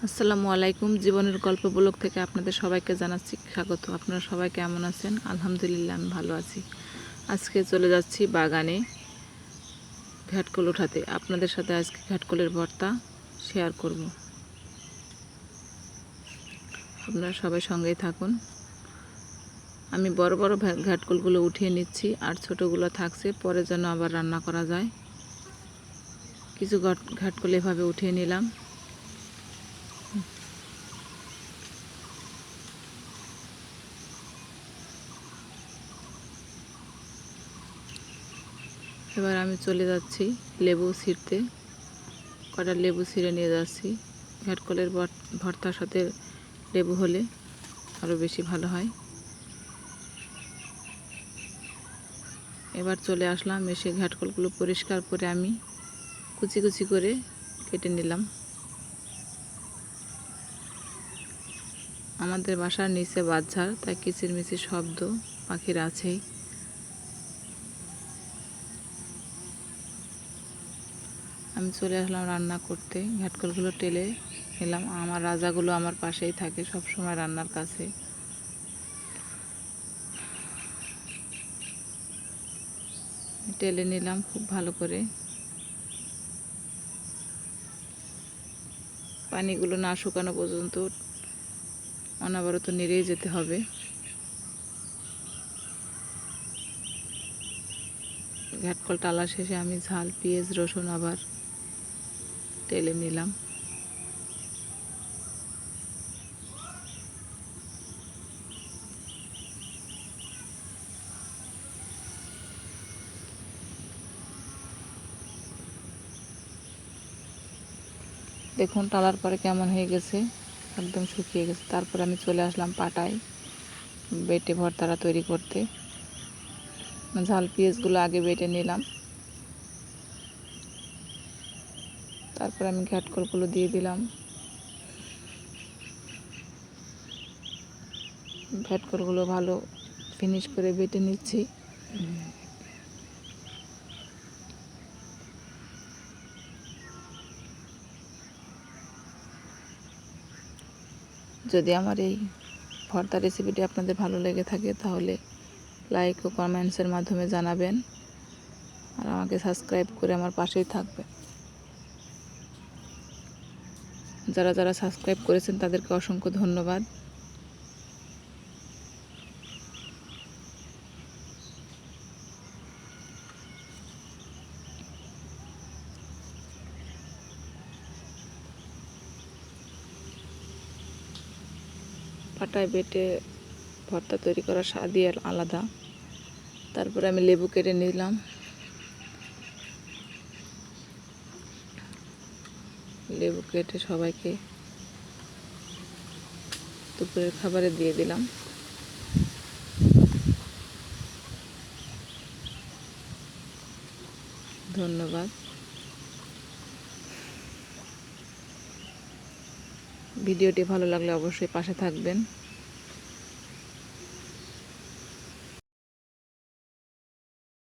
আসসালামু আলাইকুম। জীবনের গল্প ব্লগ থেকে আপনাদের সবাইকে জানাচ্ছি স্বাগত। আপনারা সবাই কেমন আছেন? আলহামদুলিল্লাহ আমি ভালো আছি। আজকে চলে যাচ্ছি বাগানে ঘাটকোল উঠাতে। আপনাদের সাথে আজকে ঘাটকোলের ভর্তা শেয়ার করব। আপনারা সবাই সঙ্গেই থাকুন। আমি বড় বড় ঘাটকোলগুলো উঠিয়ে নিচ্ছি, আর ছোটোগুলো থাকছে পরে যেন আবার রান্না করা যায়। কিছু ঘাটকোল এভাবে উঠিয়ে নিলাম। এবার আমি চলে যাচ্ছি লেবু ছিঁড়তে। কটা লেবু ছিঁড়ে নিয়ে যাচ্ছি। ঘাটকোলের ভর্তার সাথে লেবু হলে আরও বেশি ভালো হয়। এবার চলে আসলাম, এসে ঘাটকোলগুলো পরিষ্কার করে আমি কুচি কুচি করে কেটে নিলাম। আমাদের বাসার নিচে বাচ্চার, তাই কিচিরমিচির শব্দ পাখির আছেই। আমি চলে আসলাম রান্না করতে। ঘাটকোলগুলো টেলে নিলাম। আমার রাজাগুলো আমার পাশেই থাকে সব সময় রান্নার কাছে। টেলে নিলাম খুব ভালো করে। পানিগুলো না শুকানো পর্যন্ত অনবরত নেড়েই যেতে হবে। ঘাটকোল টালা শেষে আমি ঝাল, পেঁয়াজ, রসুন আবার টেলে নিলাম। দেখুন টালার পরে কেমন হয়ে গেছে, একদম শুকিয়ে গেছে। তারপরে আমি চলে আসলাম পাটায় বেটে ভর্তাটা তৈরি করতে। ঝাল পেঁয়াজগুলো আগে বেটে নিলাম, তারপর আমি ঘাটকোলগুলো দিয়ে দিলাম। ঘাটকোলগুলো ভালো ফিনিশ করে বেটে নিচ্ছি। যদি আমার এই ভর্তা রেসিপিটি আপনাদের ভালো লেগে থাকে তাহলে লাইক ও কমেন্টসের মাধ্যমে জানাবেন, আর আমাকে সাবস্ক্রাইব করে আমার পাশেই থাকবেন। যারা যারা সাবস্ক্রাইব করেছেন তাদেরকে অসংখ্য ধন্যবাদ। পাটায় বেটে ভর্তা তৈরি করার স্বাদই আলাদা। তারপরে আমি লেবু কেটে নিলাম। লেবু কেটে সবাইকে দুপুরের খাবারে দিয়ে দিলাম। ধন্যবাদ। ভিডিওটি ভালো লাগলে অবশ্যই পাশে থাকবেন।